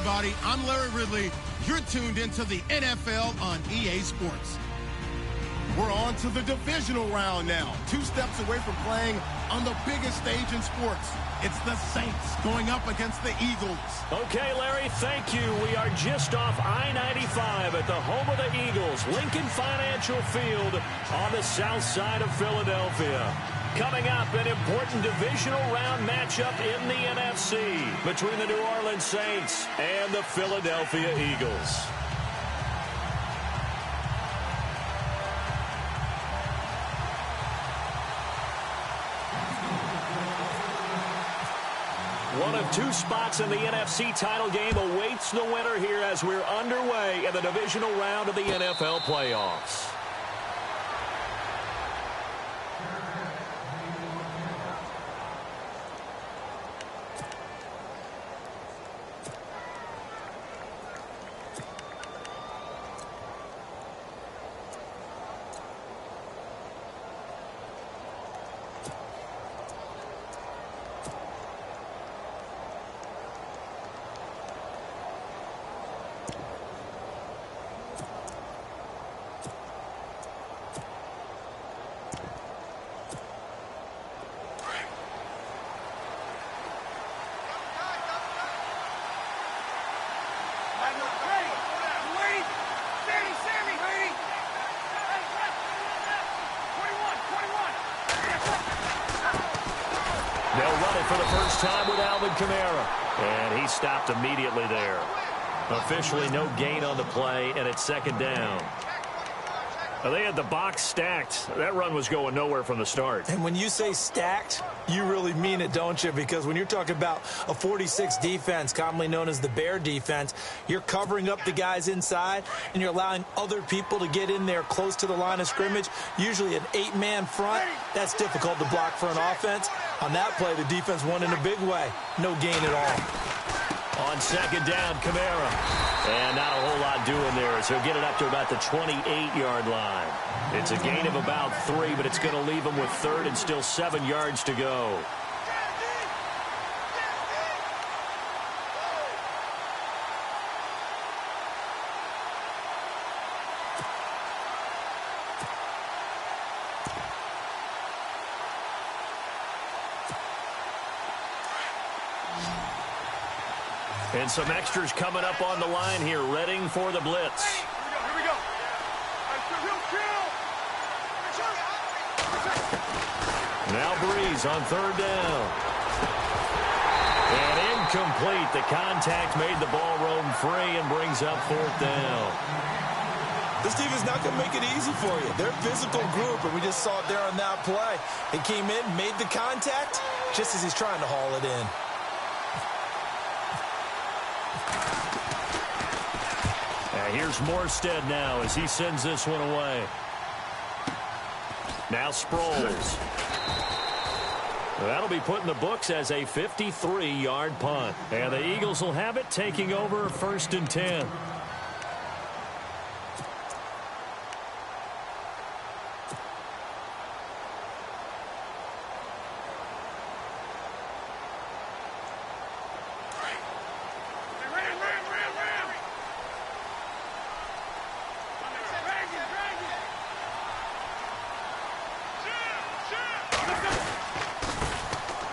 everybody. I'm Larry Ridley. You're tuned into the NFL on EA Sports. We're on to the divisional round now. 2 steps away from playing on the biggest stage in sports. It's the Saints going up against the Eagles. Okay, Larry, thank you. We are just off I-95 at the home of the Eagles, Lincoln Financial Field on the south side of Philadelphia. Coming up, an important divisional round matchup in the NFC between the New Orleans Saints and the Philadelphia Eagles. One of 2 spots in the NFC title game awaits the winner here as we're underway in the divisional round of the NFL playoffs. They'll run it for the first time with Alvin Kamara. And he stopped immediately there. Officially no gain on the play, and it's second down. Well, they had the box stacked. That run was going nowhere from the start. And when you say stacked, you really mean it, don't you? Because when you're talking about a 46 defense, commonly known as the Bear defense, you're covering up the guys inside, and you're allowing other people to get in there close to the line of scrimmage, usually an 8-man front. That's difficult to block for an offense. On that play, the defense won in a big way. No gain at all. On second down, Kamara. And not a whole lot doing there, so he'll get it up to about the 28-yard line. It's a gain of about 3, but it's going to leave him with 3rd and still 7 yards to go. And some extras coming up on the line here, readying for the blitz. Here we go. Now Breeze on 3rd down. And incomplete. The contact made the ball roam free and brings up 4th down. This team is not going to make it easy for you. They're a physical group, and we just saw it there on that play. He came in, made the contact, just as he's trying to haul it in. Here's Morstead now as he sends this one away. Now Sproles. That'll be put in the books as a 53-yard punt. And the Eagles will have it, taking over 1st and 10.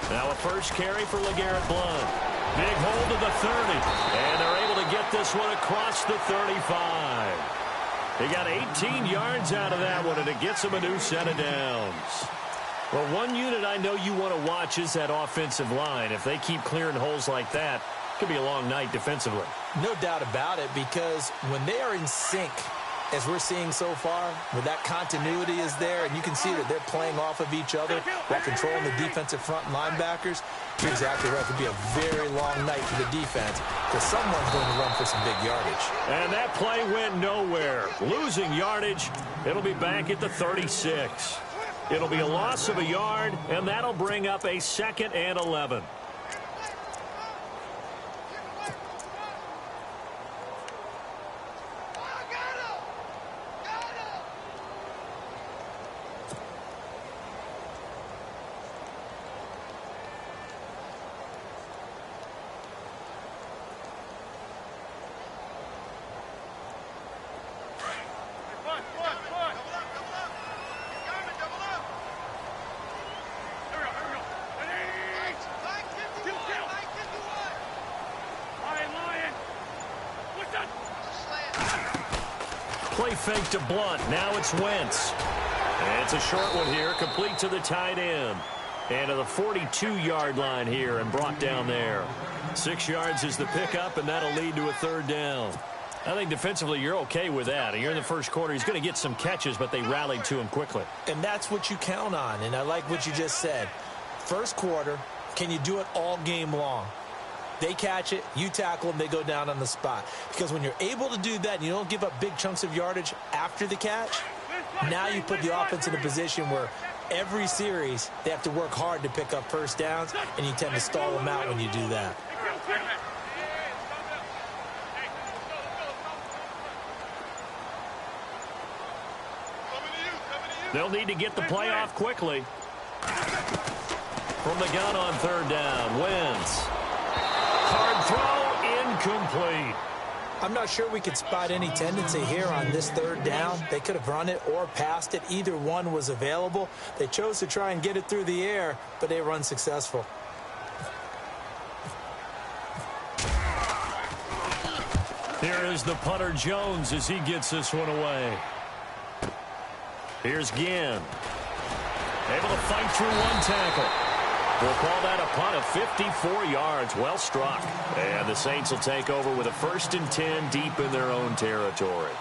Now a first carry for LeGarrette Blount. Big hold to the 30. And they're able to get this one across the 35. They got 18 yards out of that one, and it gets them a new set of downs. Well, one unit I know you want to watch is that offensive line. If they keep clearing holes like that, it could be a long night defensively. No doubt about it, because when they are in sync, as we're seeing so far, where that continuity is there, and you can see that they're playing off of each other while controlling the defensive front linebackers, you're exactly right. It could be a very long night for the defense because someone's going to run for some big yardage. And that play went nowhere. Losing yardage, it'll be back at the 36. It'll be a loss of a yard, and that'll bring up a 2nd and 11. Play fake to Blunt. Now it's Wentz. And it's a short one here, complete to the tight end. And to the 42-yard line here and brought down there. 6 yards is the pickup, and that'll lead to a third down. I think defensively you're okay with that. You're in the first quarter. He's going to get some catches, but they rallied to him quickly. And that's what you count on, and I like what you just said. First quarter, can you do it all game long? They catch it, you tackle them, they go down on the spot. Because when you're able to do that and you don't give up big chunks of yardage after the catch, now you put the offense in a position where every series they have to work hard to pick up first downs, and you tend to stall them out when you do that. They'll need to get the play off quickly. From the gun on third down, Wentz. Hard throw, incomplete. I'm not sure we could spot any tendency here on this third down. They could have run it or passed it. Either one was available. They chose to try and get it through the air, but they were unsuccessful. Here is the punter Jones as he gets this one away. Here's Ginn. Able to fight through one tackle. We'll call that a punt of 54 yards. Well struck. And the Saints will take over with a 1st and 10 deep in their own territory.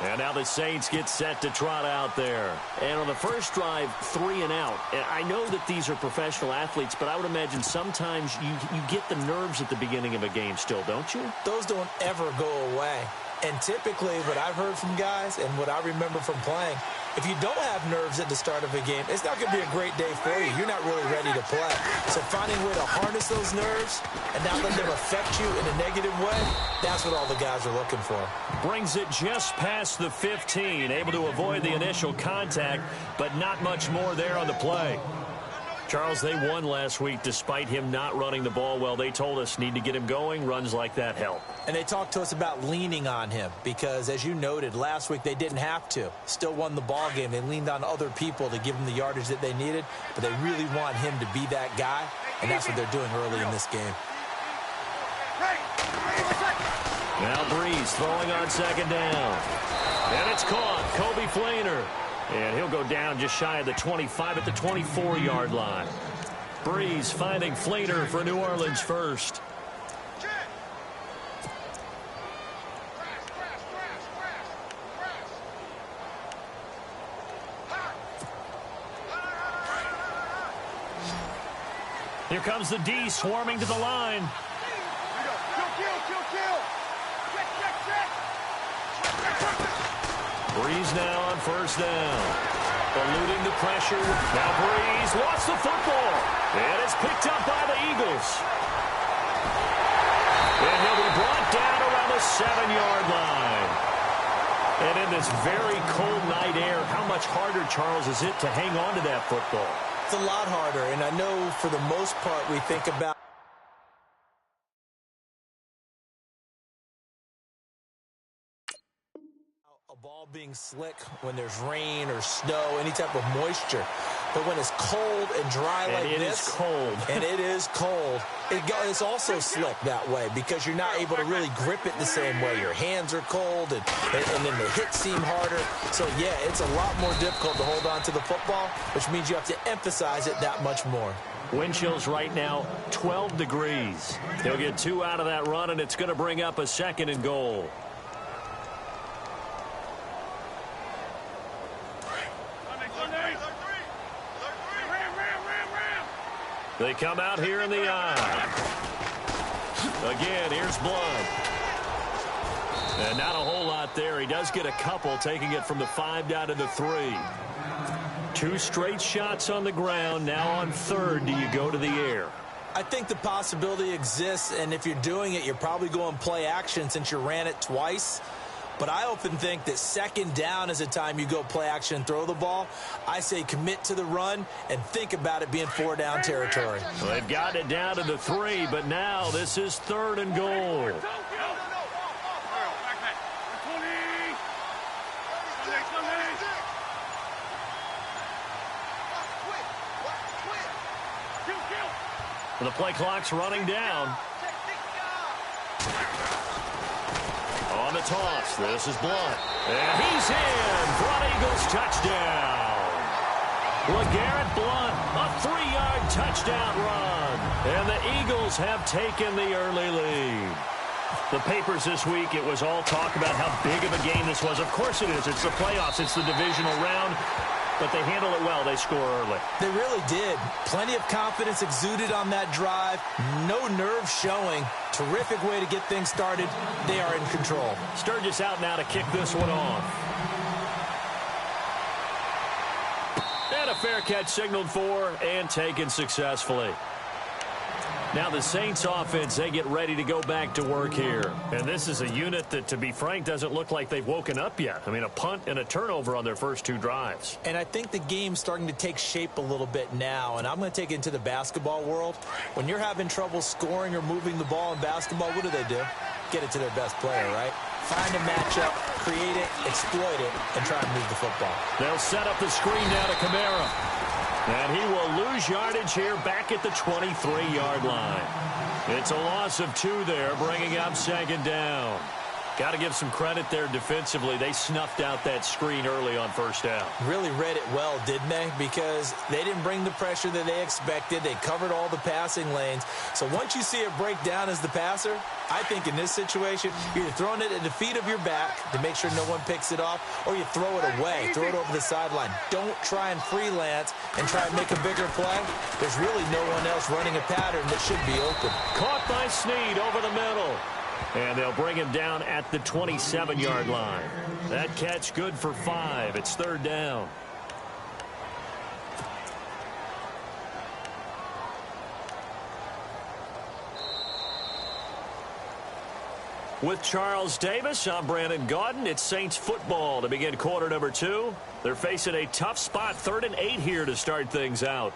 And now the Saints get set to trot out there. And on the first drive, 3 and out. And I know that these are professional athletes, but I would imagine sometimes you get the nerves at the beginning of a game still, don't you? Those don't ever go away. And typically what I've heard from guys and what I remember from playing, if you don't have nerves at the start of a game, it's not going to be a great day for you. You're not really ready to play. So finding a way to harness those nerves and not let them affect you in a negative way, that's what all the guys are looking for. Brings it just past the 15, able to avoid the initial contact, but not much more there on the play. Charles, they won last week despite him not running the ball well. They told us need to get him going. Runs like that help. And they talked to us about leaning on him because, as you noted, last week they didn't have to. Still won the ball game. They leaned on other people to give them the yardage that they needed, but they really want him to be that guy, and that's what they're doing early in this game. Now Breeze throwing on second down. And it's caught. Kobe Fleener. And he'll go down just shy of the 25 at the 24-yard line. Breeze finding Fleener for New Orleans first. Here comes the D swarming to the line. Breeze now on first down. Eluding the pressure. Now Breeze lost the football. And it's picked up by the Eagles. And he'll be brought down around the 7-yard line. And in this very cold night air, how much harder, Charles, is it to hang on to that football? It's a lot harder, and I know for the most part we think about a ball being slick when there's rain or snow, any type of moisture. But when it's cold and dry like this, and it is cold, and it is cold, it's also slick that way because you're not able to really grip it the same way. Your hands are cold, and then the hits seem harder. So, yeah, it's a lot more difficult to hold on to the football, which means you have to emphasize it that much more. Wind chills right now, 12 degrees. He'll get 2 out of that run, and it's going to bring up a 2nd and goal. They come out here in the eye. Again, here's Blunt. And not a whole lot there. He does get a couple, taking it from the 5 down to the 3. 2 straight shots on the ground. Now on third, do you go to the air? I think the possibility exists, and if you're doing it, you're probably going play action since you ran it twice. But I often think that 2nd down is a time you go play action and throw the ball. I say commit to the run and think about it being 4 down territory. Well, they've got it down to the 3, but now this is 3rd and goal. The play clock's running down. On the toss, this is Blunt. And he's in for an Eagles touchdown. LeGarrette Blunt, a 3-yard touchdown run. And the Eagles have taken the early lead. The papers this week, it was all talk about how big of a game this was. Of course it is. It's the playoffs. It's the divisional round. But they handle it well. They score early. They really did. Plenty of confidence exuded on that drive. No nerves showing. Terrific way to get things started. They are in control. Sturgis out now to kick this one off. And a fair catch signaled for and taken successfully. Now the Saints offense, they get ready to go back to work here. And this is a unit that, to be frank, doesn't look like they've woken up yet. I mean, a punt and a turnover on their first 2 drives. And I think the game's starting to take shape a little bit now. And I'm going to take it into the basketball world. When you're having trouble scoring or moving the ball in basketball, what do? Get it to their best player, right? Find a matchup, create it, exploit it, and try and move the football. They'll set up the screen now to Kamara. And he will lose yardage here back at the 23-yard line. It's a loss of 2 there, bringing up second down. Got to give some credit there defensively. They snuffed out that screen early on first down. Really read it well, didn't they? Because they didn't bring the pressure that they expected. They covered all the passing lanes. So once you see it break down as the passer, I think in this situation, you're either throwing it at the feet of your back to make sure no one picks it off, or you throw it away, throw it over the sideline. Don't try and freelance and try and make a bigger play. There's really no one else running a pattern that should be open. Caught by Snead over the middle. And they'll bring him down at the 27-yard line. That catch good for 5. It's third down. With Charles Davis, I'm Brandon Gaudin. It's Saints football to begin quarter number 2. They're facing a tough spot, 3rd and 8 here to start things out.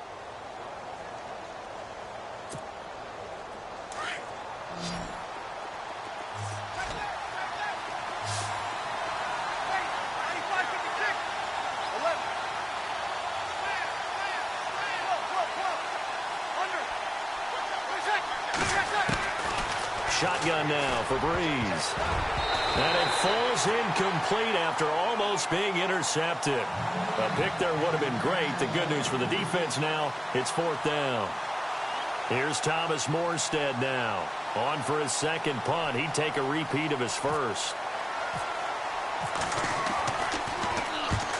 Shotgun now for Breeze. And it falls incomplete after almost being intercepted. A pick there would have been great. The good news for the defense now, it's 4th down. Here's Thomas Morstead now. On for his second punt. He'd take a repeat of his first.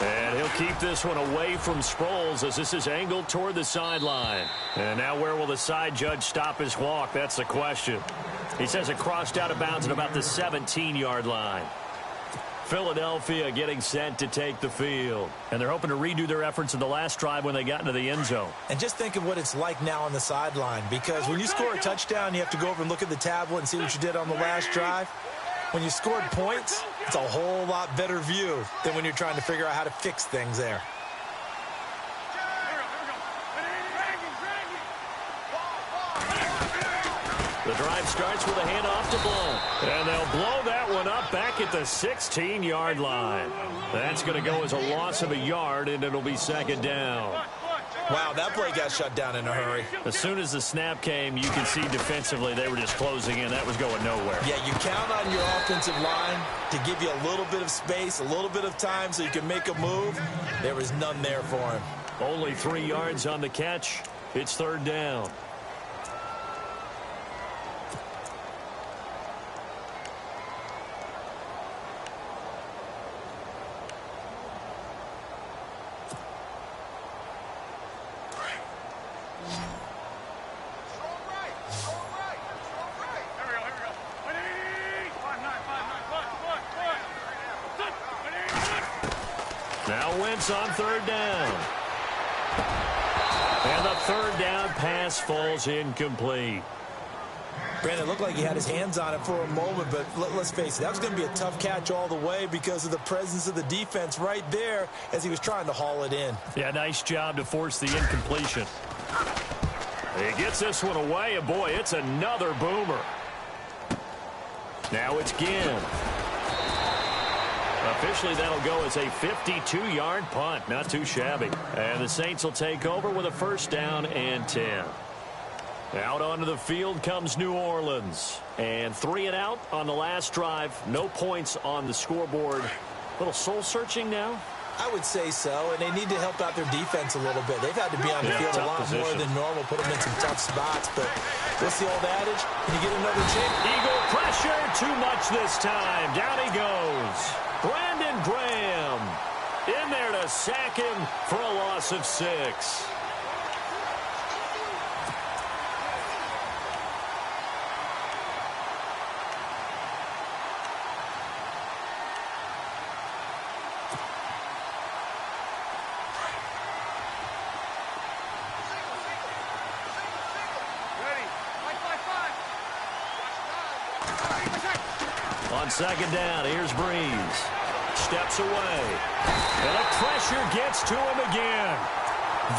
And he'll keep this one away from Sproles as this is angled toward the sideline. And now where will the side judge stop his walk? That's the question. He says it crossed out of bounds at about the 17-yard line. Philadelphia getting set to take the field. And they're hoping to redo their efforts in the last drive when they got into the end zone. And just think of what it's like now on the sideline. Because when you score a touchdown, you have to go over and look at the tablet and see what you did on the last drive. When you scored points, it's a whole lot better view than when you're trying to figure out how to fix things there. The drive starts with a handoff to Blunt. And they'll blow that one up back at the 16-yard line. That's going to go as a loss of a yard, and it'll be second down. Wow, that play got shut down in a hurry. As soon as the snap came, you can see defensively they were just closing in. That was going nowhere. Yeah, you count on your offensive line to give you a little bit of space, a little bit of time so you can make a move. There was none there for him. Only 3 yards on the catch. It's third down. Now Wentz on third down. And the third down pass falls incomplete. Brandon, it looked like he had his hands on it for a moment, but let's face it, that was going to be a tough catch all the way because of the presence of the defense right there as he was trying to haul it in. Yeah, nice job to force the incompletion. He gets this one away, and boy, it's another boomer. Now it's Ginn. Officially, that'll go as a 52-yard punt. Not too shabby. And the Saints will take over with a first down and 10. Out onto the field comes New Orleans. And 3 and out on the last drive. No points on the scoreboard. A little soul-searching now. I would say so, and they need to help out their defense a little bit. They've had to be on the field a lot more than normal, put them in some tough spots. But what's the old adage? Can you get another chance? Eagle pressure, too much this time. Down he goes. Brandon Graham in there to sack him for a loss of 6. On second down, here's Breeze. Steps away. And the pressure gets to him again.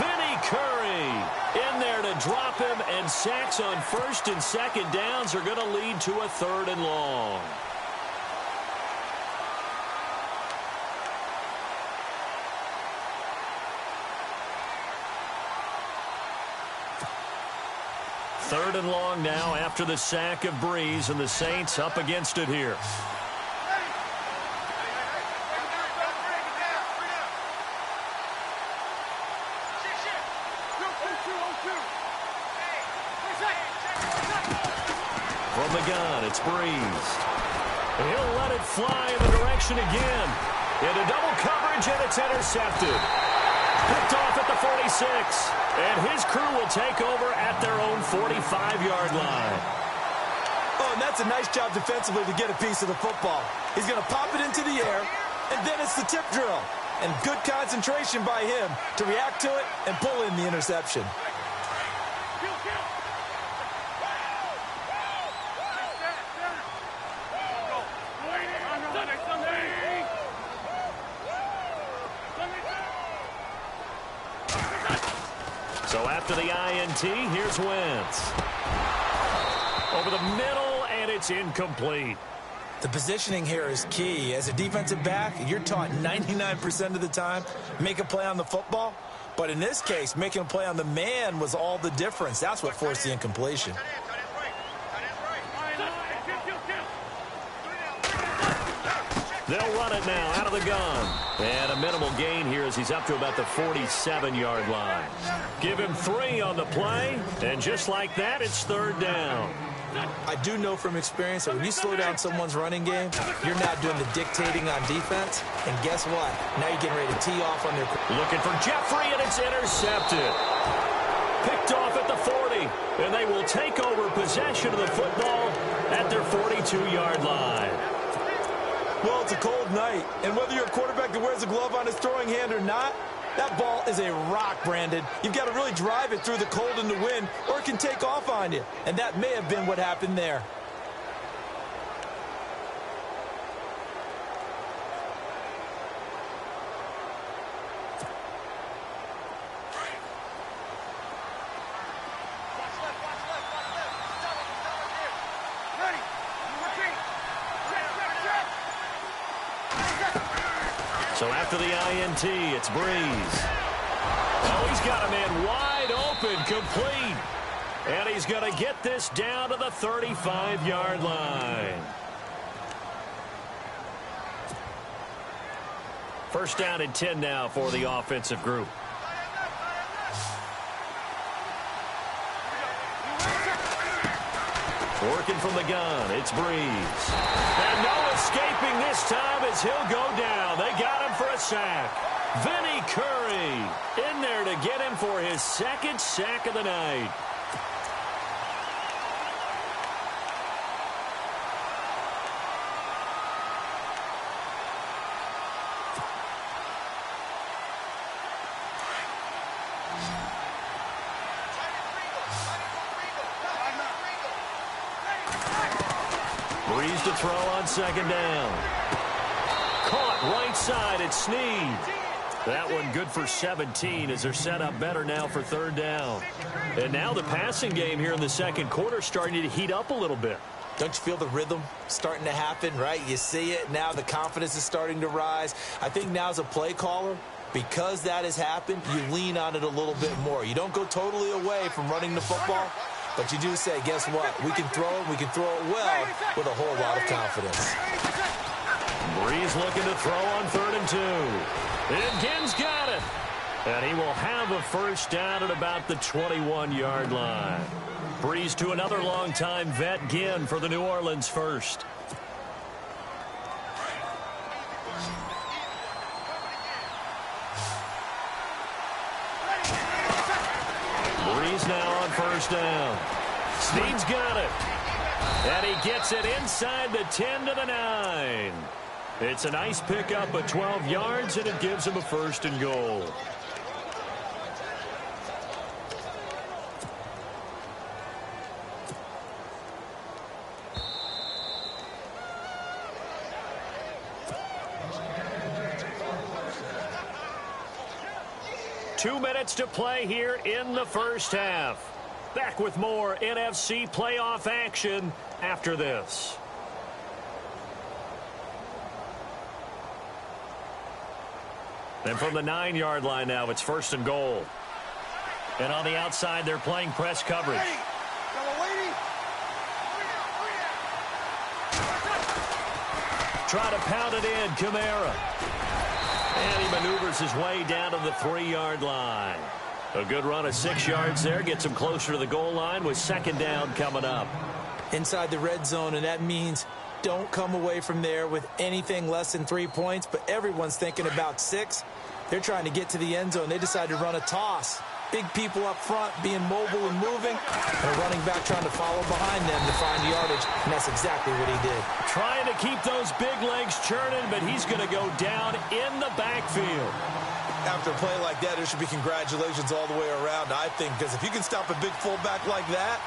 Vinny Curry in there to drop him, and sacks on first and second downs are going to lead to a 3rd and long. Third and long now after the sack of Breeze, and the Saints up against it here. From the gun, it's Breeze. He'll let it fly in the direction again. Into double coverage, and it's intercepted. Picked off at the 46, and his crew will take over at their own 45-yard line. Oh, and that's a nice job defensively to get a piece of the football. He's going to pop it into the air, and then it's the tip drill. And good concentration by him to react to it and pull in the interception. So after the INT, here's Wentz. Over the middle, and it's incomplete. The positioning here is key. As a defensive back, you're taught 99% of the time, make a play on the football. But in this case, making a play on the man was all the difference. That's what forced the incompletion. They'll run it now out of the gun. And a minimal gain here as he's up to about the 47-yard line. Give him 3 on the play, and just like that, it's 3rd down. I do know from experience that when you slow down someone's running game, you're not doing the dictating on defense. And guess what? Now you're getting ready to tee off on their... Looking for Jeffrey, and it's intercepted. Picked off at the 40, and they will take over possession of the football at their 42-yard line. Well, it's a cold night, and whether you're a quarterback that wears a glove on his throwing hand or not, that ball is a rock, Brandon. You've got to really drive it through the cold and the wind, or it can take off on you. And that may have been what happened there. So after the INT, it's Breeze. Oh, he's got a man wide open, complete. And he's going to get this down to the 35-yard line. First down and 10 now for the offensive group. Working from the gun, it's Breeze. And no escaping this time as he'll go down. They got him for a sack. Vinny Curry in there to get him for his 2nd sack of the night. Breeze to throw on 2nd down. Caught right side at Snead. That one good for 17 as they're set up better now for 3rd down. And now the passing game here in the 2nd quarter starting to heat up a little bit. Don't you feel the rhythm starting to happen, right? You see it. Now the confidence is starting to rise. I think now as a play caller, because that has happened, you lean on it a little bit more. You don't go totally away from running the football, But you do say, guess what? We can throw it. We can throw it well with a whole lot of confidence. Breeze looking to throw on 3rd and 2. And Ginn's got it. And he will have a first down at about the 21-yard line. Breeze to another longtime vet, Ginn, for the New Orleans first. Breeze now on first down. Snead's got it. And he gets it inside the 10 to the 9. It's a nice pickup of 12 yards, and it gives him a 1st and goal. Two minutes to play here in the first half. Back with more NFC playoff action after this. And from the 9-yard line now, it's 1st and goal. And on the outside, they're playing press coverage. Try to pound it in, Kamara. And he maneuvers his way down to the 3-yard line. A good run of 6 yards there. Gets him closer to the goal line with 2nd down coming up. Inside the red zone, and that means don't come away from there with anything less than 3 points, but everyone's thinking about 6. They're trying to get to the end zone. They decide to run a toss. Big people up front being mobile and moving, and a running back trying to follow behind them to find yardage, and that's exactly what he did. Trying to keep those big legs churning, but he's going to go down in the backfield. After a play like that, there should be congratulations all the way around, I think, because if you can stop a big fullback like that,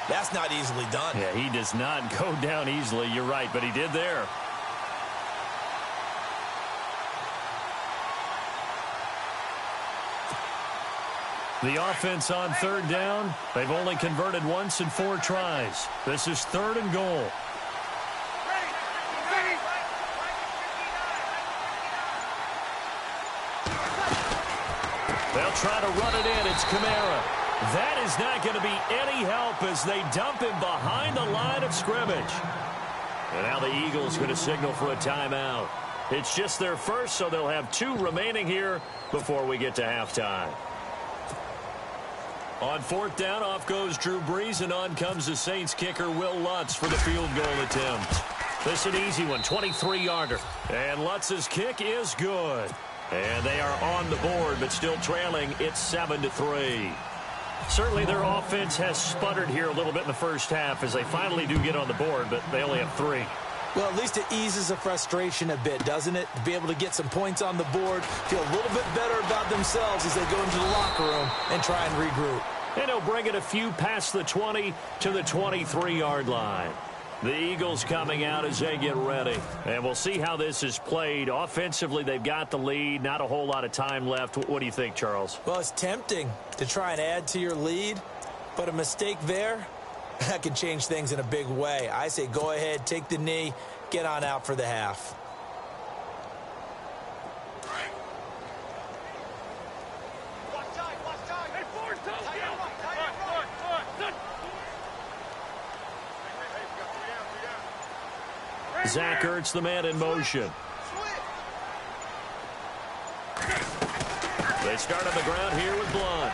that's not easily done. Yeah, he does not go down easily. You're right, but he did there. The offense on 3rd down. They've only converted once in 4 tries. This is 3rd and goal. They'll try to run it in. It's Kamara. That is not going to be any help as they dump him behind the line of scrimmage. And now the Eagles going to signal for a timeout. It's just their first, so they'll have 2 remaining here before we get to halftime. On 4th down, off goes Drew Brees, and on comes the Saints kicker, Will Lutz, for the field goal attempt. This is an easy one, 23-yarder. And Lutz's kick is good. And they are on the board, but still trailing. It's 7-3. Certainly their offense has sputtered here a little bit in the first half as they finally do get on the board, but they only have 3. Well, at least it eases the frustration a bit, doesn't it? To be able to get some points on the board, feel a little bit better about themselves as they go into the locker room and try and regroup. And he'll bring it a few past the 20 to the 23-yard line. The Eagles coming out as they get ready. And we'll see how this is played. Offensively, they've got the lead. Not a whole lot of time left. What do you think, Charles? Well, it's tempting to try and add to your lead, but a mistake there, that can change things in a big way. I say go ahead, take the knee, get on out for the half. Zach Ertz, the man in motion. They start on the ground here with Blunt.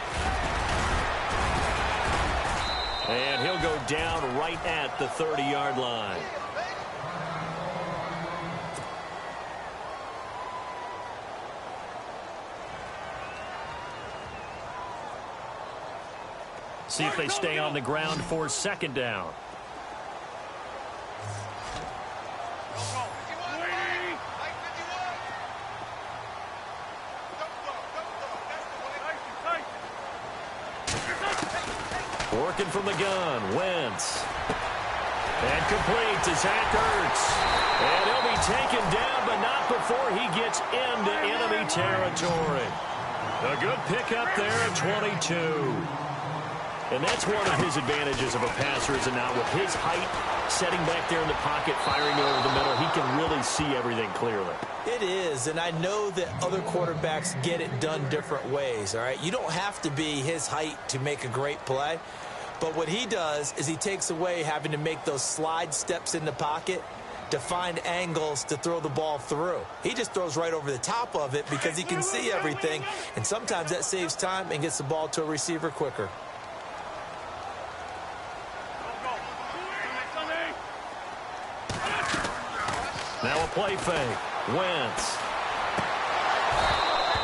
And he'll go down right at the 30-yard line. See if they stay on the ground for 2nd down. Working from the gun, Wentz. And complete to Zach Ertz. And he'll be taken down, but not before he gets into enemy territory. A good pickup there at 22. And that's one of his advantages of a passer, is it not? With his height, setting back there in the pocket, firing it over the middle, he can really see everything clearly. It is, and I know that other quarterbacks get it done different ways, all right? You don't have to be his height to make a great play, But what he does is he takes away having to make those slide steps in the pocket to find angles to throw the ball through. He just throws right over the top of it because he can see everything, and sometimes that saves time and gets the ball to a receiver quicker. Now a play fake. Wentz.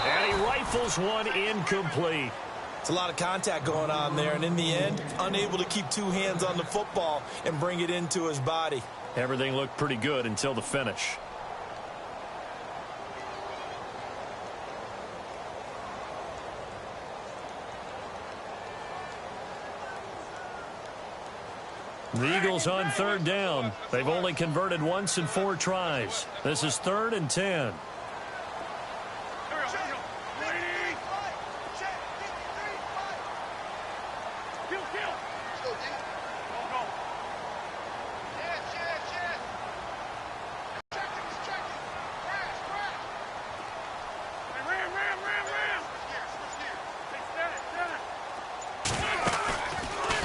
And he rifles one incomplete. It's a lot of contact going on there, and in the end, unable to keep two hands on the football and bring it into his body. Everything looked pretty good until the finish. The Eagles on third down. They've only converted once in 4 tries. This is 3rd and 10.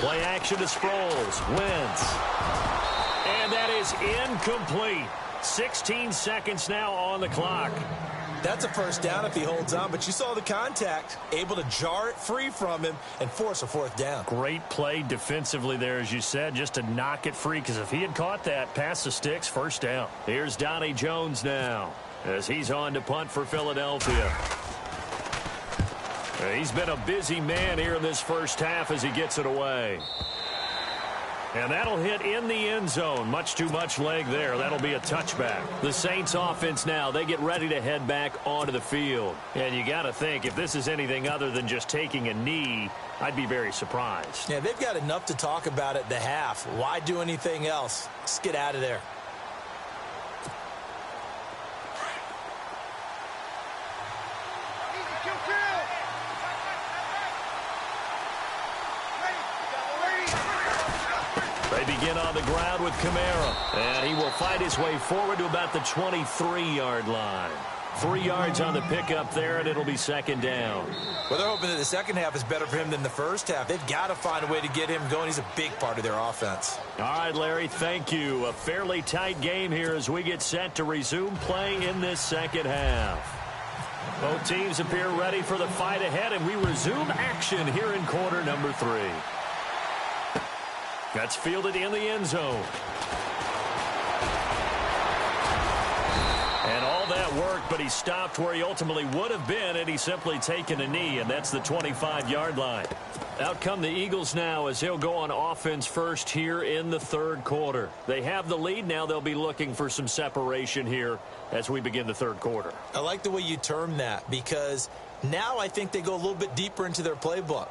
Play action to Sproles. Wentz. And that is incomplete. 16 seconds now on the clock. That's a first down if he holds on, but you saw the contact. Able to jar it free from him and force a 4th down. Great play defensively there, as you said, just to knock it free, because if he had caught that, past the sticks, first down. Here's Donnie Jones now as he's on to punt for Philadelphia. He's been a busy man here in this first half as he gets it away. And that'll hit in the end zone. Much too much leg there. That'll be a touchback. The Saints offense now, they get ready to head back onto the field. And you got to think, if this is anything other than just taking a knee, I'd be very surprised. Yeah, they've got enough to talk about at the half. Why do anything else? Just get out of there. They begin on the ground with Kamara, and he will fight his way forward to about the 23-yard line. 3 yards on the pickup there, and it'll be 2nd down. Well, they're hoping that the second half is better for him than the first half. They've got to find a way to get him going. He's a big part of their offense. All right, Larry, thank you. A fairly tight game here as we get set to resume play in this second half. Both teams appear ready for the fight ahead, and we resume action here in quarter number 3. That's fielded in the end zone. And all that worked, but he stopped where he ultimately would have been had he simply taken a knee, and that's the 25-yard line. Out come the Eagles now as they'll go on offense first here in the 3rd quarter. They have the lead. Now they'll be looking for some separation here as we begin the 3rd quarter. I like the way you term that, because now I think they go a little bit deeper into their playbook.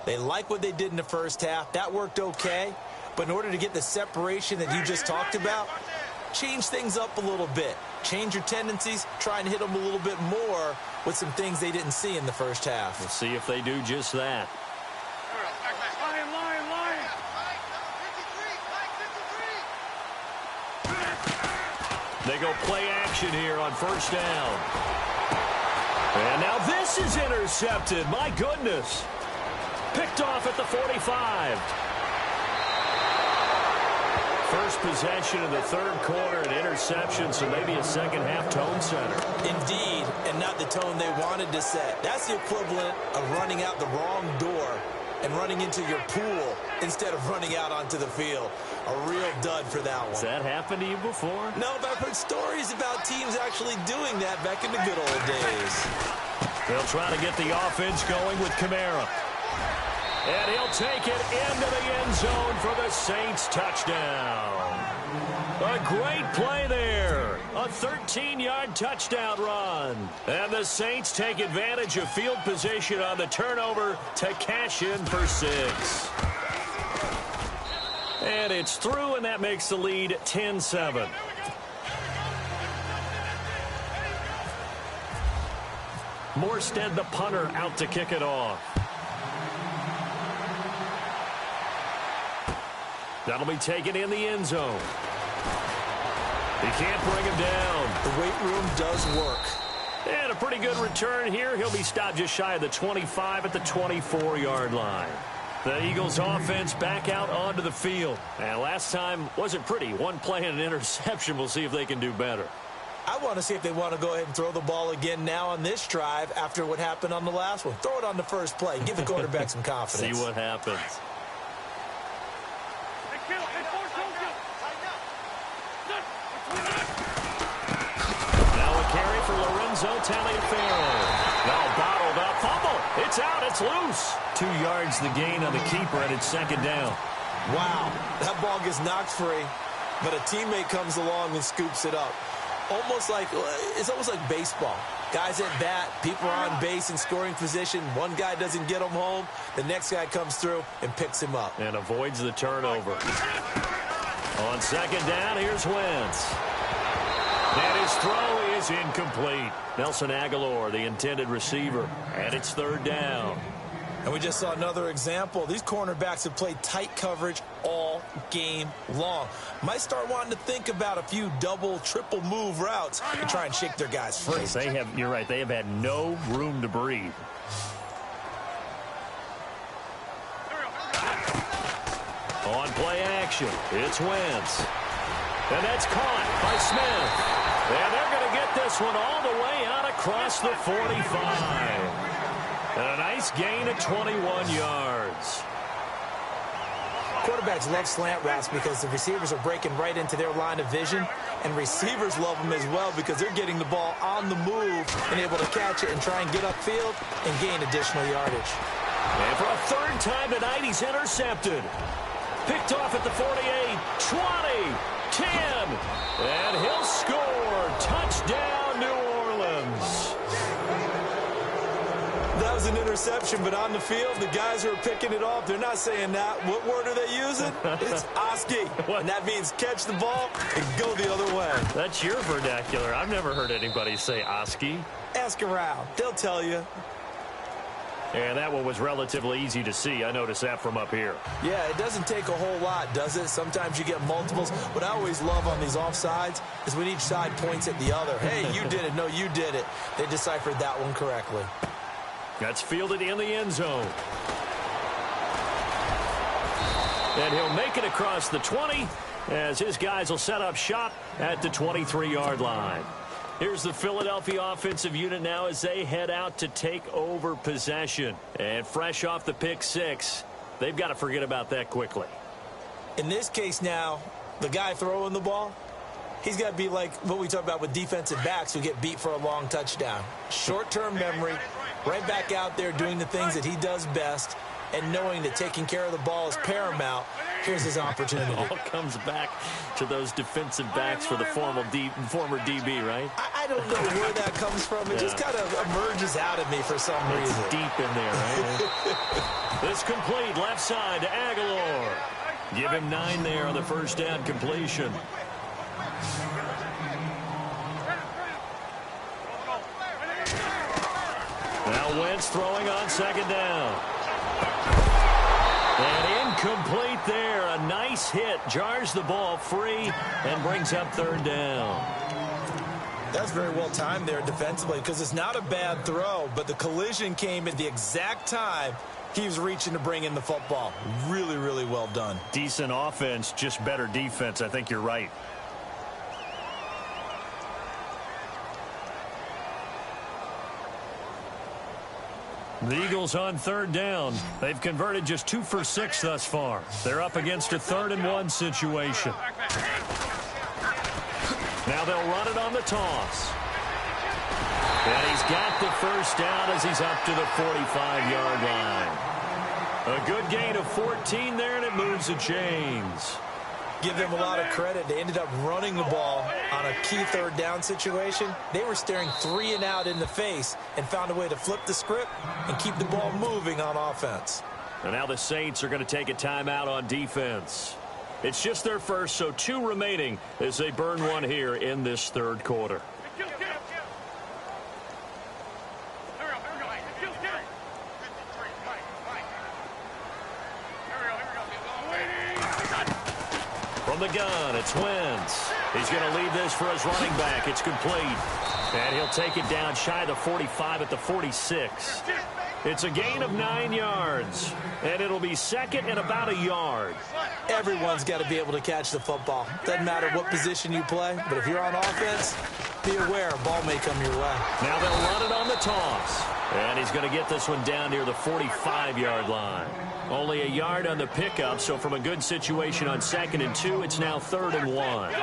They like what they did in the first half. That worked okay. But in order to get the separation that you just talked about, change things up a little bit. Change your tendencies. Try and hit them a little bit more with some things they didn't see in the first half. We'll see if they do just that. They go play action here on 1st down. And now this is intercepted. My goodness. Picked off at the 45. First possession in the 3rd quarter, an interception, so maybe a second-half tone setter. Indeed, and not the tone they wanted to set. That's the equivalent of running out the wrong door and running into your pool instead of running out onto the field. A real dud for that one. Has that happened to you before? No, but I've heard stories about teams actually doing that back in the good old days. They'll try to get the offense going with Kamara. And he'll take it into the end zone for the Saints touchdown. A great play there. A 13-yard touchdown run. And the Saints take advantage of field position on the turnover to cash in for 6. And it's through, and that makes the lead 10-7. Morstead, the punter, out to kick it off. That'll be taken in the end zone. He can't bring him down. The weight room does work. And a pretty good return here. He'll be stopped just shy of the 25 at the 24-yard line. The Eagles offense back out onto the field. And last time wasn't pretty. One play and an interception. We'll see if they can do better. I want to see if they want to go ahead and throw the ball again now on this drive after what happened on the last one. Throw it on the first play. Give the quarterback some confidence. See what happens. Now a carry for Lorenzo Taliaferro. Now bottled up. Fumble. It's out. It's loose. 2 yards the gain on the keeper, and it's second down. Wow. That ball gets knocked free, but a teammate comes along and scoops it up. It's almost like baseball. Guys at bat, people are on base in scoring position. One guy doesn't get him home. The next guy comes through and picks him up. And avoids the turnover. On second down, here's Wentz. And his throw is incomplete. Nelson Aguilar, the intended receiver. And it's third down. And we just saw another example. These cornerbacks have played tight coverage all game long. Might start wanting to think about a few double, triple move routes and try and shake their guys free. You're right, they have had no room to breathe. On play action, it's Wentz. And that's caught by Smith. And they're going to get this one all the way out across the 45. And a nice gain of 21 yards. Quarterbacks love slant routes because the receivers are breaking right into their line of vision, and receivers love them as well because they're getting the ball on the move and able to catch it and try and get upfield and gain additional yardage. And for a third time tonight, he's intercepted. Picked off at the 48, 20, 10, and he'll score. Touchdown, New Orleans. That was an interception, but on the field, the guys who are picking it off, they're not saying that. What word are they using? It's Oski. And that means catch the ball and go the other way. That's your vernacular. I've never heard anybody say Oski. Ask around. They'll tell you. And that one was relatively easy to see. I noticed that from up here. Yeah, it doesn't take a whole lot, does it? Sometimes you get multiples. What I always love on these offsides is when each side points at the other. Hey, you did it. No, you did it. They deciphered that one correctly. That's fielded in the end zone. And he'll make it across the 20 as his guys will set up shop at the 23-yard line. Here's the Philadelphia offensive unit now as they head out to take over possession. And fresh off the pick six, they've got to forget about that quickly. In this case now, the guy throwing the ball, he's got to be like what we talk about with defensive backs who get beat for a long touchdown. Short-term memory, right back out there doing the things that he does best, and knowing that taking care of the ball is paramount. Here's his opportunity. It all comes back to those defensive backs for the former DB, right? I don't know where that comes from. It just kind of emerges out of me for some reason. It's deep in there, right? This complete left side to Aguilar. Give him 9 there on the first down completion. Now Wentz throwing on second down. And incomplete there. A nice hit. Jars the ball free and brings up third down. That's very well timed there defensively because it's not a bad throw, but the collision came at the exact time he was reaching to bring in the football. Really, really well done. Decent offense, just better defense. I think you're right. The Eagles on third down. They've converted just 2 for 6 thus far. They're up against a 3rd and 1 situation. Now they'll run it on the toss. And he's got the first down as he's up to the 45-yard line. A good gain of 14 there, and it moves the chains. Give them a lot of credit. They ended up running the ball on a key third down situation. They were staring 3 and out in the face and found a way to flip the script and keep the ball moving on offense. And now the Saints are going to take a timeout on defense. It's just their first, so 2 remaining as they burn one here in this third quarter. From the gun, it's Wentz. He's going to leave this for his running back. It's complete. And he'll take it down shy of the 45 at the 46. It's a gain of 9 yards, and it'll be second and about a yard. Everyone's got to be able to catch the football. Doesn't matter what position you play, but if you're on offense, be aware a ball may come your way. Now they'll run it on the toss. And he's going to get this one down near the 45-yard line. Only a yard on the pickup, so from a good situation on 2nd and 2, it's now 3rd and 1.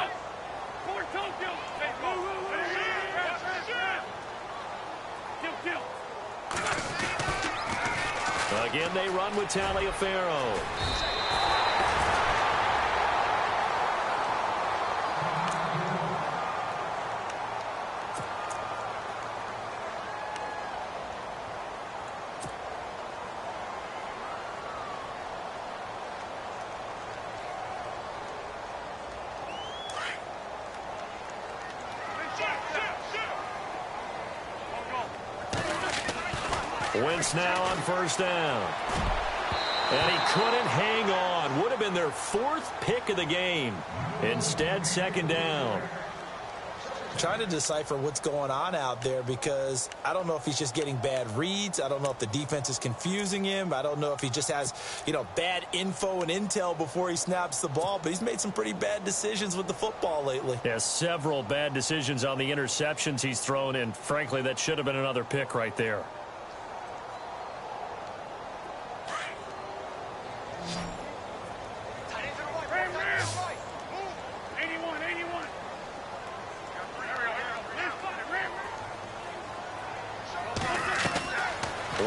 Again, they run with Taliaferro. Wentz now on 1st down. And he couldn't hang on. Would have been their 4th pick of the game. Instead, 2nd down. Trying to decipher what's going on out there because I don't know if he's just getting bad reads. I don't know if the defense is confusing him. I don't know if he just has, bad info and intel before he snaps the ball. But he's made some pretty bad decisions with the football lately. Yeah, several bad decisions on the interceptions he's thrown in. Frankly, that should have been another pick right there.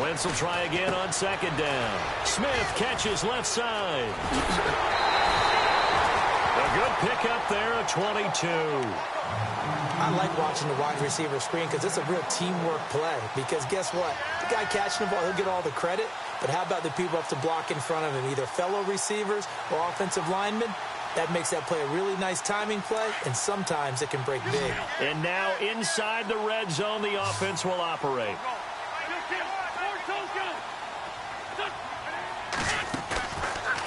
Wentz will try again on 2nd down. Smith catches left side. A good pickup there, a 22. I like watching the wide receiver screen because it's a real teamwork play. Because guess what? The guy catching the ball, he'll get all the credit. But how about the people up to block in front of him, either fellow receivers or offensive linemen? That makes that play a really nice timing play, and sometimes it can break big. And now inside the red zone, the offense will operate.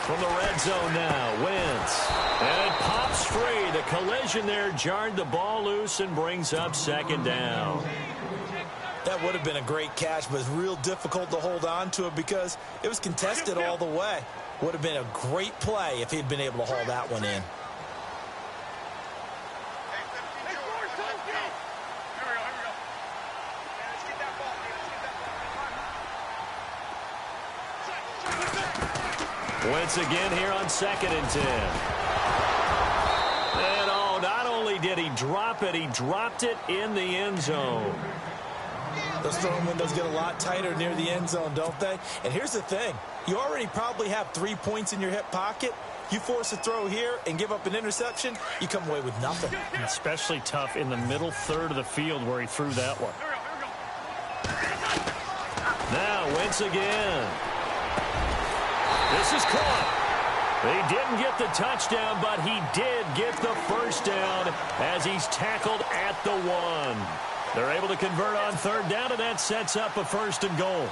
From the red zone now, Wentz. And it pops free. The collision there jarred the ball loose and brings up 2nd down. That would have been a great catch, but it's real difficult to hold on to it because it was contested all the way. Would have been a great play if he'd been able to haul that one in. Wentz again here on 2nd and 10. And not only did he drop it, he dropped it in the end zone. Those throwing windows get a lot tighter near the end zone, don't they? And here's the thing. You already probably have 3 points in your hip pocket. You force a throw here and give up an interception, you come away with nothing. Especially tough in the middle 3rd of the field where he threw that one. Now, Wentz again. This is caught. He didn't get the touchdown, but he did get the 1st down as he's tackled at the 1. They're able to convert on 3rd down, and that sets up a 1st and goal.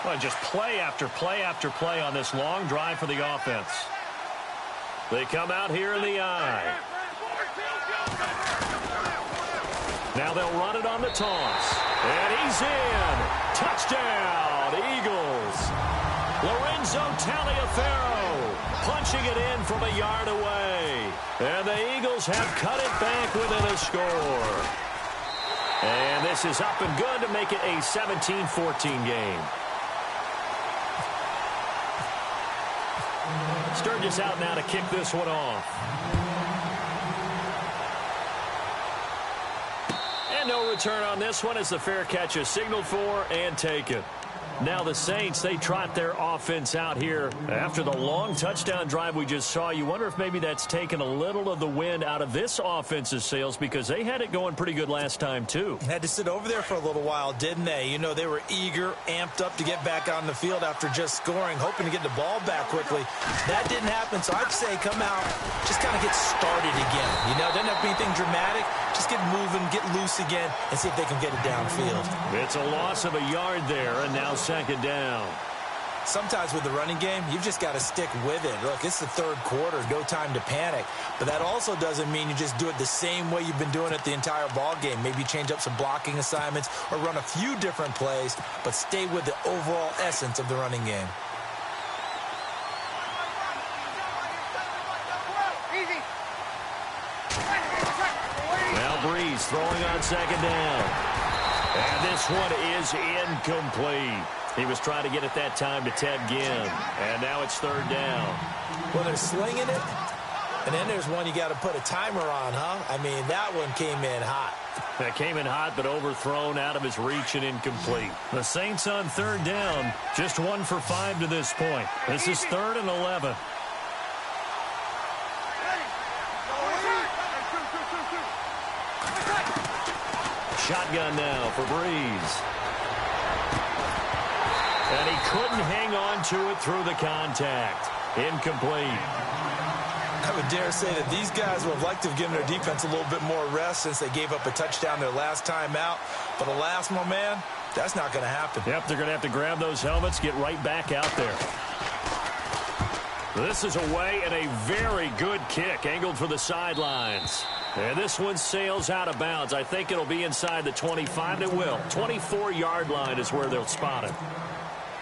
Well, just play after play after play on this long drive for the offense. They come out here in the eye. Now they'll run it on the toss. And he's in. Touchdown, Eagles. Lorenzo Taliaferro punching it in from a yard away. And the Eagles have cut it back within a score. And this is up and good to make it a 17-14 game. Sturgis out now to kick this one off. And no return on this one as the fair catch is signaled for and taken. Now the Saints, they trot their offense out here after the long touchdown drive we just saw. You wonder if maybe that's taken a little of the wind out of this offense's sails because they had it going pretty good last time too. Had to sit over there for a little while, didn't they? You know, they were eager, amped up to get back on the field after just scoring, hoping to get the ball back quickly. That didn't happen, so I'd say come out, just kind of get started again. You know, doesn't have to be anything dramatic. Just get moving, get loose again, and see if they can get it downfield. It's a loss of a yard there, and now 2nd down. Sometimes with the running game, you've just got to stick with it. Look, it's the third quarter, no time to panic. But that also doesn't mean you just do it the same way you've been doing it the entire ball game. Maybe change up some blocking assignments or run a few different plays, but stay with the overall essence of the running game. Now Breeze throwing on second down. And this one is incomplete. He was trying to get it that time to Ted Ginn. And now it's third down. Well, they're slinging it. And then there's one you got to put a timer on, huh? I mean, that one came in hot. That came in hot, but overthrown, out of his reach, and incomplete. The Saints on third down, just 1 for 5 to this point. This is 3rd and 11. Shotgun now for Breeze. And he couldn't hang on to it through the contact. Incomplete. I would dare say that these guys would have liked to have given their defense a little bit more rest since they gave up a touchdown their last time out. But alas, my man, that's not going to happen. Yep, they're going to have to grab those helmets, get right back out there. This is away and a very good kick, angled for the sidelines. And this one sails out of bounds. I think it'll be inside the 25. It will. 24-yard line is where they'll spot it.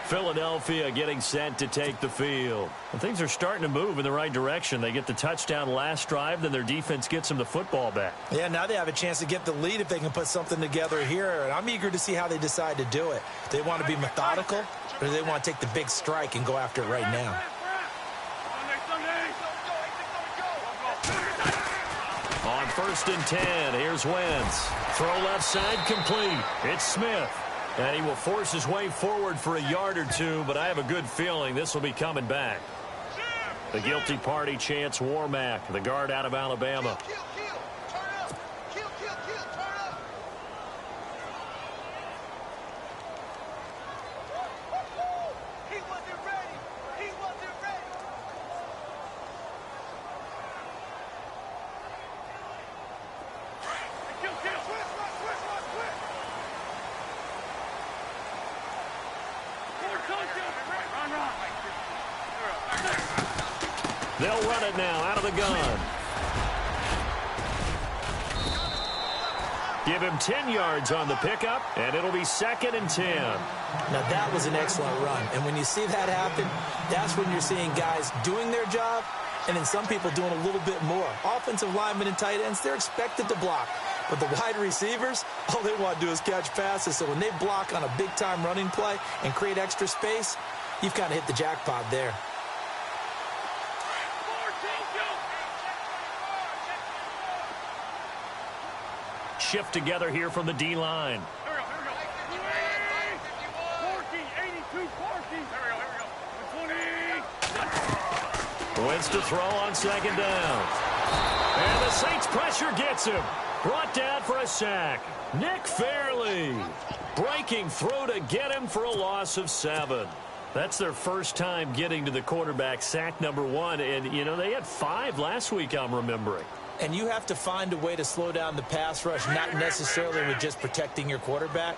Philadelphia getting set to take the field. And things are starting to move in the right direction. They get the touchdown last drive, then their defense gets them the football back. Yeah, now they have a chance to get the lead if they can put something together here. And I'm eager to see how they decide to do it. Do they want to be methodical, or do they want to take the big strike and go after it right now? On 1st and 10, here's Wentz. Throw left side complete. It's Smith. And he will force his way forward for a yard or two, but I have a good feeling this will be coming back. The guilty party chants Warmack, the guard out of Alabama. They'll run it now out of the gun. Give him 10 yards on the pickup, and it'll be 2nd and 10. Now, that was an excellent run. And when you see that happen, that's when you're seeing guys doing their job, and then some people doing a little bit more. Offensive linemen and tight ends, they're expected to block. But the wide receivers, all they want to do is catch passes. So when they block on a big-time running play and create extra space, you've kind of hit the jackpot there. Shift together here from the D-line. Wentz to throw on 2nd down. And the Saints pressure gets him. Brought down for a sack. Nick Fairley breaking through to get him for a loss of 7. That's their first time getting to the quarterback, sack number 1. And, you know, they had 5 last week, I'm remembering. And you have to find a way to slow down the pass rush, not necessarily with just protecting your quarterback,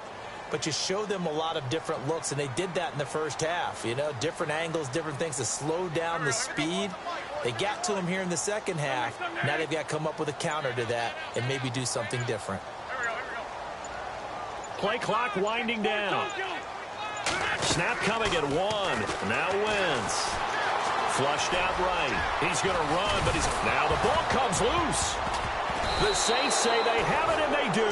but you show them a lot of different looks, and they did that in the first half. You know, different angles, different things to slow down the speed. They got to him here in the second half. Now they've got to come up with a counter to that and maybe do something different. Play clock winding down. Snap coming at 1. Now Wentz. Flushed out right. He's going to run, but now the ball comes loose. The Saints say they have it, and they do.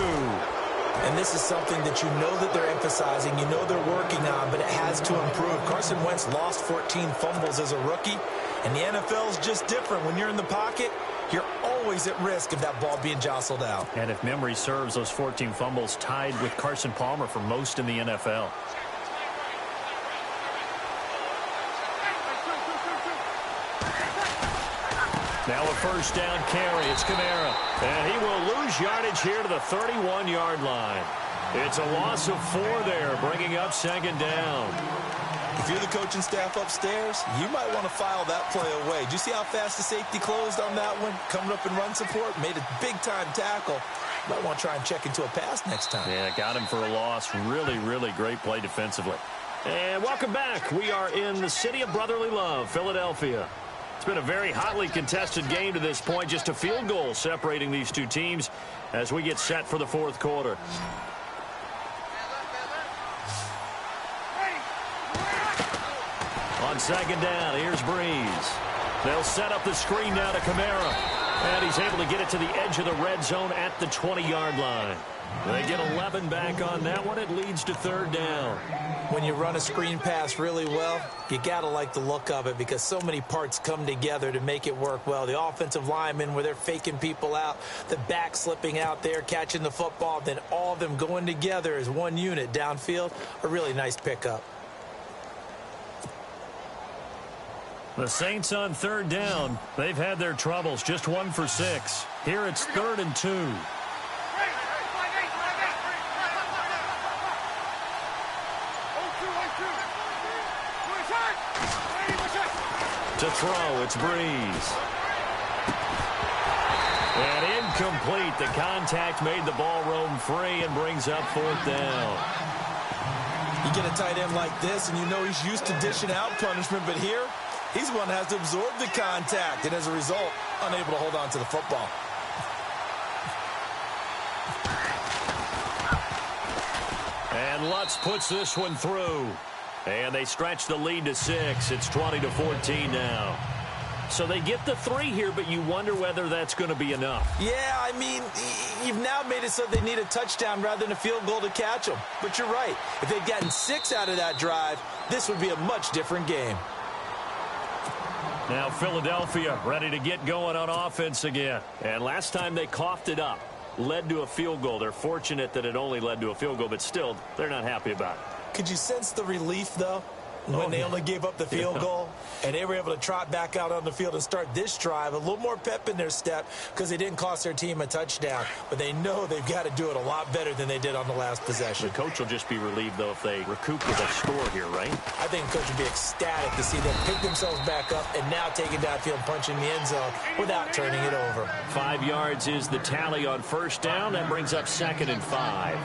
And this is something that you know that they're emphasizing, you know they're working on, but it has to improve. Carson Wentz lost 14 fumbles as a rookie, and the NFL is just different. When you're in the pocket, you're always at risk of that ball being jostled out. And if memory serves, those 14 fumbles tied with Carson Palmer for most in the NFL. Now a first down carry. It's Kamara. And he will lose yardage here to the 31-yard line. It's a loss of 4 there, bringing up 2nd down. If you're the coaching staff upstairs, you might want to file that play away. Do you see how fast the safety closed on that one? Coming up in run support, made a big-time tackle. You might want to try and check into a pass next time. Yeah, got him for a loss. Really, really great play defensively. And welcome back. We are in the city of brotherly love, Philadelphia. It's been a very hotly contested game to this point. Just a field goal separating these two teams as we get set for the fourth quarter. On second down, here's Breeze. They'll set up the screen now to Kamara. And he's able to get it to the edge of the red zone at the 20-yard line. They get 11 back on that one. It leads to third down. When you run a screen pass really well, you got to like the look of it because so many parts come together to make it work well. The offensive linemen where they're faking people out, the back slipping out there, catching the football, then all of them going together as one unit downfield. A really nice pickup. The Saints on third down. They've had their troubles. Just 1 for 6. Here it's 3rd and 2. To throw, it's Breeze. And incomplete. The contact made the ball roam free and brings up 4th down. You get a tight end like this, and you know he's used to dishing out punishment, but here, he's the one that has to absorb the contact, and as a result, unable to hold on to the football. And Lutz puts this one through. And they stretch the lead to 6. It's 20-14 now. So they get the 3 here, but you wonder whether that's going to be enough. Yeah, I mean, you've now made it so they need a touchdown rather than a field goal to catch them. But you're right. If they'd gotten 6 out of that drive, this would be a much different game. Now Philadelphia ready to get going on offense again. And last time they coughed it up, led to a field goal. They're fortunate that it only led to a field goal, but still, they're not happy about it. Could you sense the relief, though, when they only gave up the field goal and they were able to trot back out on the field and start this drive? A little more pep in their step because they didn't cost their team a touchdown. But they know they've got to do it a lot better than they did on the last possession. The coach will just be relieved, though, if they recoup with a score here, right? I think the coach would be ecstatic to see them pick themselves back up and now take it downfield, punching the end zone without turning it over. 5 yards is the tally on first down. That brings up 2nd and 5.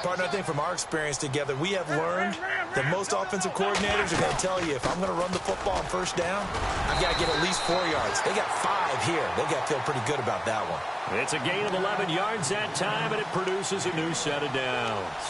Partner, I think from our experience together, we have learned that most offensive coordinators are going to tell you, if I'm going to run the football on first down, I've got to get at least 4 yards. They got 5 here. They've got to feel pretty good about that one. It's a gain of 11 yards that time, and it produces a new set of downs.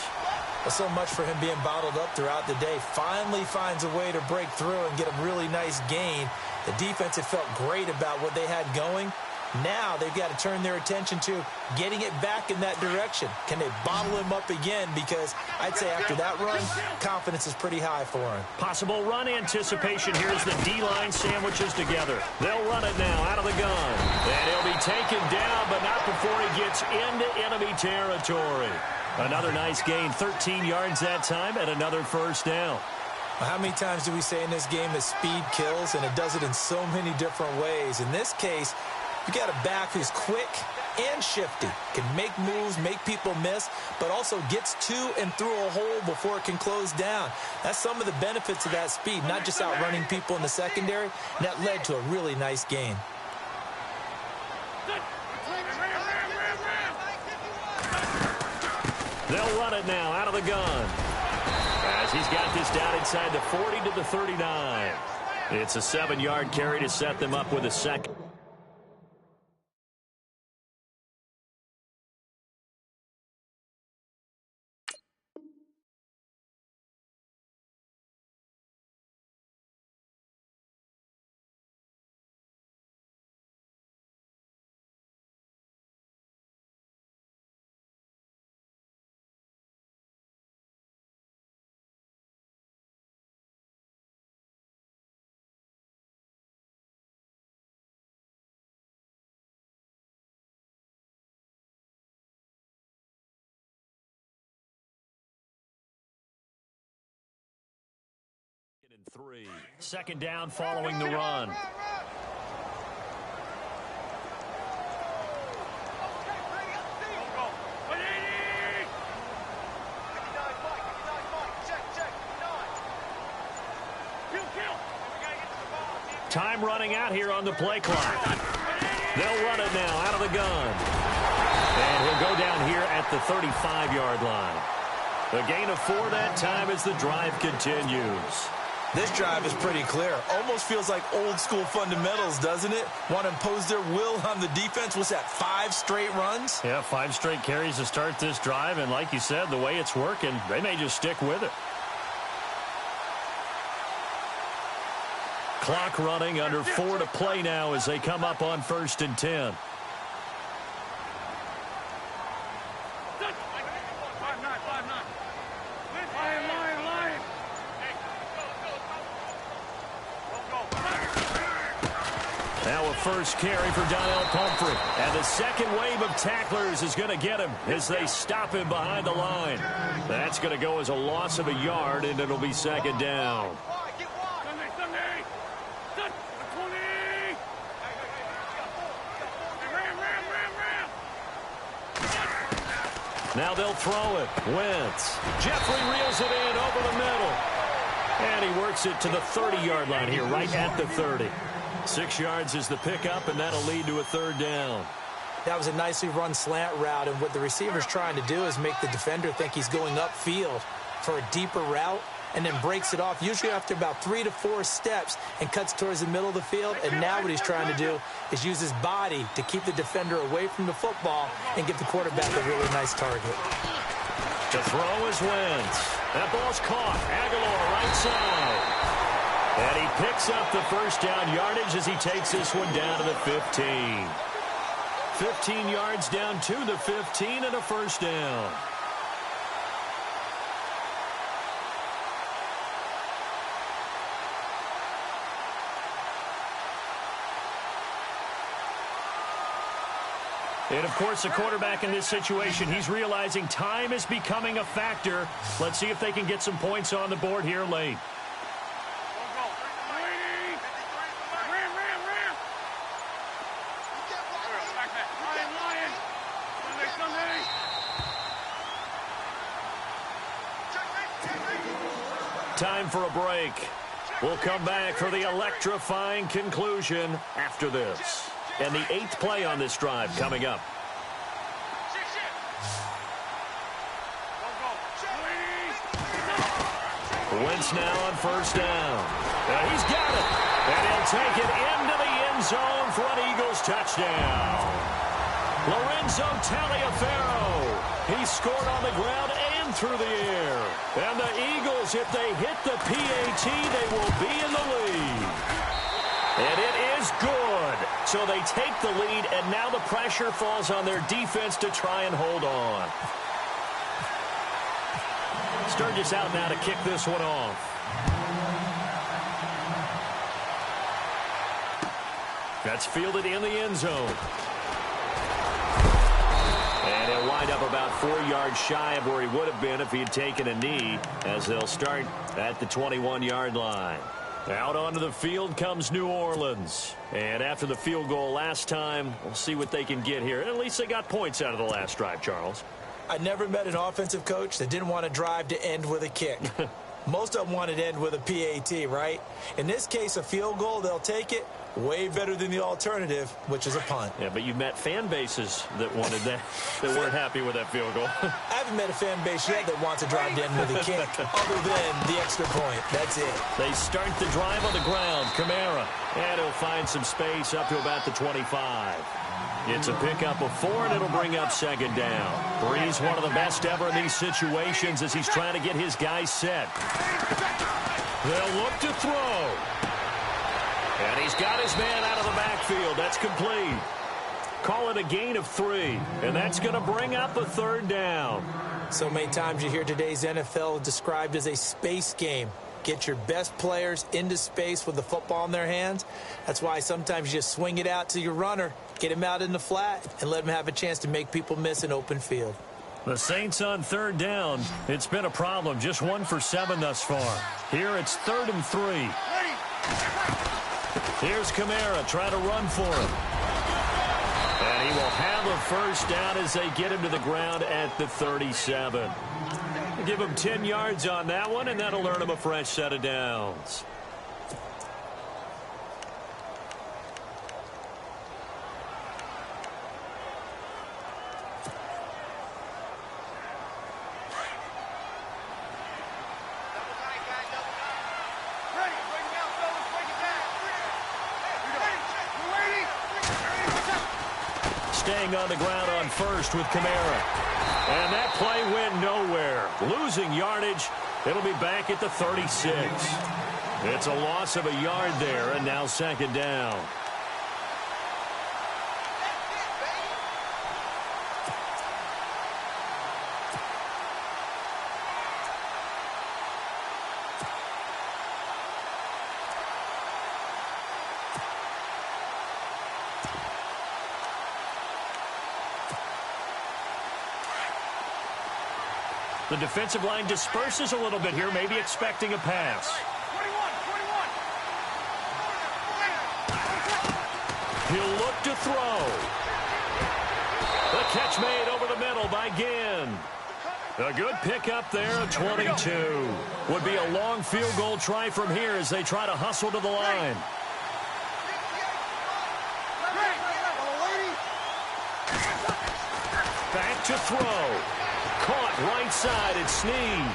Well, so much for him being bottled up throughout the day. Finally finds a way to break through and get a really nice gain. The defense had felt great about what they had going. Now they've got to turn their attention to getting it back in that direction. Can they bottle him up again? Because I'd say after that run, confidence is pretty high for him. Possible run anticipation. Here's the D-line sandwiches together. They'll run it now out of the gun. And he'll be taken down, but not before he gets into enemy territory. Another nice gain, 13 yards that time, and another first down. How many times do we say in this game that speed kills, and it does it in so many different ways? In this case, you got a back who's quick and shifty, can make moves, make people miss, but also gets to and through a hole before it can close down. That's some of the benefits of that speed, not just outrunning people in the secondary, and that led to a really nice gain. They'll run it now out of the gun. As he's got this down inside the 40 to the 39. It's a 7-yard carry to set them up with a second. And 3. Second down following the run. Time running out here on the play clock. They'll run it now out of the gun. And he'll go down here at the 35-yard line. A gain of 4 that time as the drive continues. This drive is pretty clear. Almost feels like old school fundamentals, doesn't it? Want to impose their will on the defense. What's that, 5 straight runs? Yeah, 5 straight carries to start this drive. And like you said, the way it's working, they may just stick with it. Clock running, under 4 to play now as they come up on 1st and 10. Now a first carry for Donnell Pumphrey. And the second wave of tacklers is going to get him as they stop him behind the line. That's going to go as a loss of a yard, and it'll be 2nd down. Now they'll throw it. Wentz. Jeffrey reels it in over the middle. And he works it to the 30-yard line here, right at the 30. 6 yards is the pickup, and that'll lead to a 3rd down. That was a nicely run slant route, and what the receiver's trying to do is make the defender think he's going upfield for a deeper route, and then breaks it off, usually after about 3 to 4 steps, and cuts towards the middle of the field. And now what he's trying to do is use his body to keep the defender away from the football and give the quarterback a really nice target. To throw is Wentz. That ball's caught. Aguilar right side. And he picks up the 1st down yardage as he takes this one down to the 15. 15 yards down to the 15 and a 1st down. And, of course, the quarterback in this situation, he's realizing time is becoming a factor. Let's see if they can get some points on the board here late. Time for a break. We'll come back for the electrifying conclusion after this. And the 8th play on this drive coming up. Wentz now on 1st down. And he's got it. And he'll take it into the end zone for an Eagles touchdown. Lorenzo Taliaferro. He scored on the ground and through the air. And the Eagles, if they hit the PAT, they will be in the lead. And it is good. So they take the lead, and now the pressure falls on their defense to try and hold on. Sturgis out now to kick this one off. That's fielded in the end zone. And he'll wind up about 4 yards shy of where he would have been if he had taken a knee, as they'll start at the 21-yard line. Out onto the field comes New Orleans. And after the field goal last time, we'll see what they can get here. At least they got points out of the last drive, Charles. I never met an offensive coach that didn't want to drive to end with a kick. Most of them wanted to end with a PAT, right? In this case, a field goal, they'll take it. Way better than the alternative, which is a punt. Yeah, but you met fan bases that wanted that, that weren't happy with that field goal. I haven't met a fan base yet that wants to drive to end with a kick, other than the extra point. That's it. They start the drive on the ground. Kamara. And he'll find some space up to about the 25. It's a pickup of 4, and it'll bring up 2nd down. Brees, one of the best ever in these situations as he's trying to get his guys set. They'll look to throw. And he's got his man out of the backfield. That's complete. Call it a gain of 3. And that's going to bring up a 3rd down. So many times you hear today's NFL described as a space game. Get your best players into space with the football in their hands. That's why sometimes you just swing it out to your runner, get him out in the flat, and let him have a chance to make people miss an open field. The Saints on 3rd down. It's been a problem. Just 1 for 7 thus far. Here it's 3rd and 3. Here's Kamara trying to run for him. And he will have a 1st down as they get him to the ground at the 37. Give him 10 yards on that one, and that'll earn him a fresh set of downs. staying on the ground on first with Kamara. And that play went nowhere. Losing yardage. It'll be back at the 36. It's a loss of a yard there, and now second down. The defensive line disperses a little bit here, maybe expecting a pass. He'll look to throw. The catch made over the middle by Ginn. A good pickup there, a 22. Would be a long field goal try from here as they try to hustle to the line. Back to throw. Caught right side at Snead.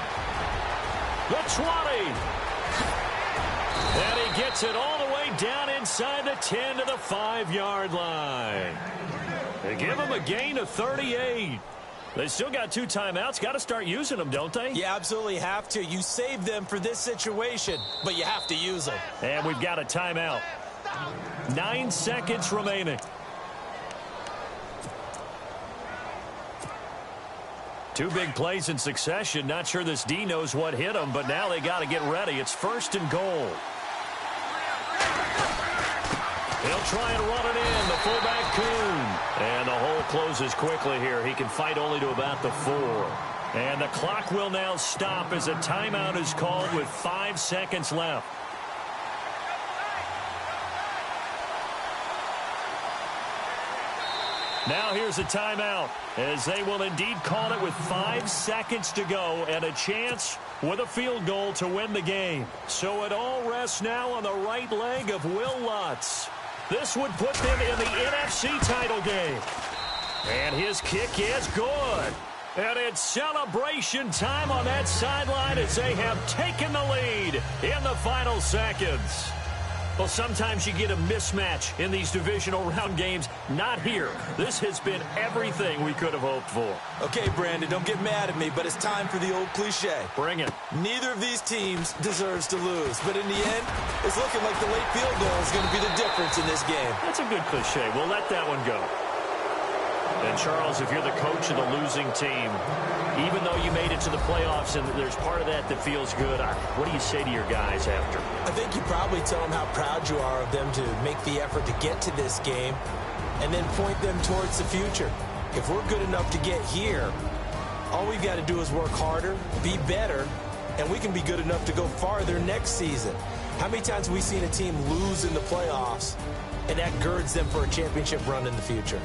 The 20. And he gets it all the way down inside the 10 to the 5-yard line. They give him a gain of 38. They still got 2 timeouts. Got to start using them, don't they? You absolutely have to. You save them for this situation, but you have to use them. And we've got a timeout. 9 seconds remaining. 2 big plays in succession. Not sure this D knows what hit him, but now they got to get ready. It's 1st and goal. He'll try and run it in. The fullback, Kuhn. And the hole closes quickly here. He can fight only to about the 4. And the clock will now stop as a timeout is called with 5 seconds left. Now here's a timeout as they will indeed call it with 5 seconds to go and a chance with a field goal to win the game. So it all rests now on the right leg of Will Lutz. This would put them in the NFC title game. And his kick is good. And it's celebration time on that sideline as they have taken the lead in the final seconds. Well, sometimes you get a mismatch in these divisional round games. Not here. This has been everything we could have hoped for. Okay, Brandon, don't get mad at me, but it's time for the old cliche. Bring it. Neither of these teams deserves to lose, but in the end, it's looking like the late field goal is going to be the difference in this game. That's a good cliche. We'll let that one go. And, Charles, if you're the coach of the losing team, even though you made it to the playoffs and there's part of that that feels good, what do you say to your guys after? I think you probably tell them how proud you are of them to make the effort to get to this game and then point them towards the future. If we're good enough to get here, all we've got to do is work harder, be better, and we can be good enough to go farther next season. How many times have we seen a team lose in the playoffs, and that girds them for a championship run in the future?